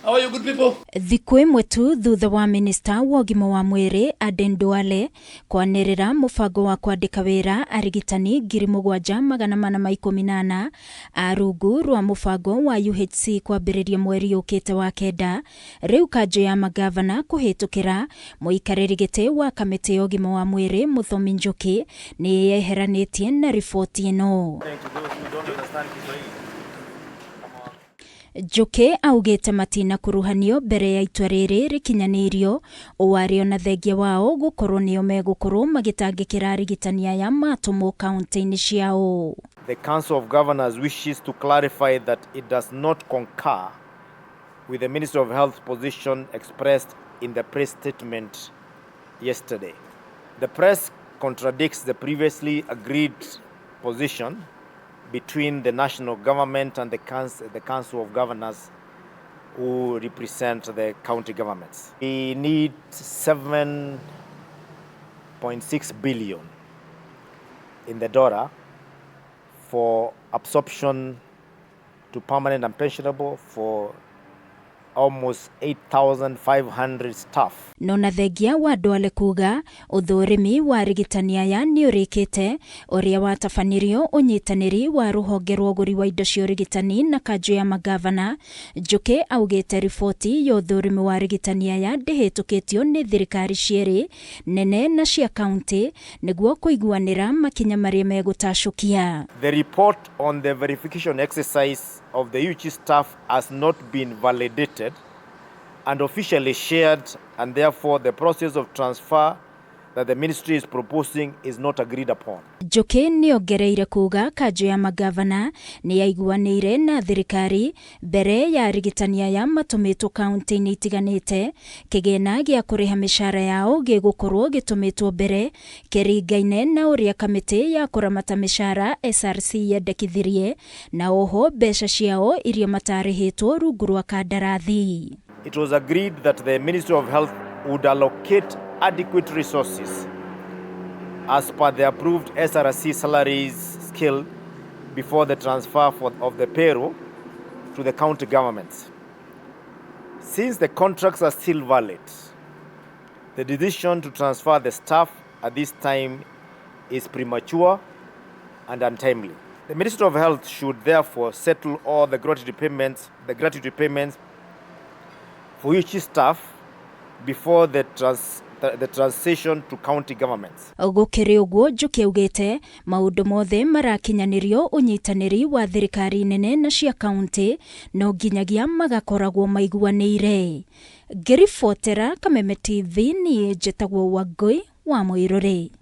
How are you good people? Thiku imwe tu thutha wa Minista wa UGIMA wa MWIRI ADAN Duale kwanirira mubango wa kwandika wira arigitani 7,418 a rungu rwa mubango wa UHC kwambiriria mweri ukite wa kenda. Riu kanju ya mangavana kuhitukira muikariri giti wa kamiti ya UGIMA wa MWIRI MUTHOMI ni yeheranitie na ripoti ino. Njuki augite matina kuruhanio mbere ya itua riri rikinyanirio owario na thengia wao gukorwo nio megukorwo magitangikira arigitani aya matumwo kaunti-ini ciao. The Council of Governors wishes to clarify that it does not concur with the Ministry of Health position expressed in the press statement yesterday. The press contradicts the previously agreed position between the national government and the Council of Governors who represent the county governments. We need 7.6 billion in the dollar for absorption to permanent and pensionable for almost 8,500 staff. Nona thengia wa Duale kuga uthurimi wa arigitani aya ni urikite uria watabanirio unyitaniri wa ruhonge rwa uguri wa indo cia urigitani na kanju ya mangavana. Njuki augite riboti ya uthurimi wa arigitani aya ndihitukitio ni thirikari cieri nene na cia county niguo kuiguanira makinya maria megutacukia. The report on the verification exercise of the UHC staff has not been validated and officially shared, and therefore the process of transfer that the ministry is proposing is not agreed upon. Njuki ni ongereire kuga kanju ya mangavana ni yaiguanire na thirikari mbere ya arigitani aya matumitwo kaunti-ini itiganite kigina gia kuriha mishara yao gigukorwo gitumitwo mbere kiringaine na uria kamiti ya kuramata mishara SRC yendekithirie na oho mbeca ciao iria matarihitwo rungu rwa kandarathi. It was agreed that the Ministry of Health would allocate adequate resources as per the approved SRC salaries scale before the transfer of the payroll to the county governments. Since the contracts are still valid, the decision to transfer the staff at this time is premature and untimely. The Ministry of Health should therefore settle all the gratuity payments for UHC staff before the transition to county governments. Gukiri uguo Njuki augite maundu mothe marakinyanirio unyitaniri wa thirikari nene na cia county no nginyagia magakoragwo maiguanire. Ngiribotera Kameme TV ni njitagwo Wangui wa Mwiruri.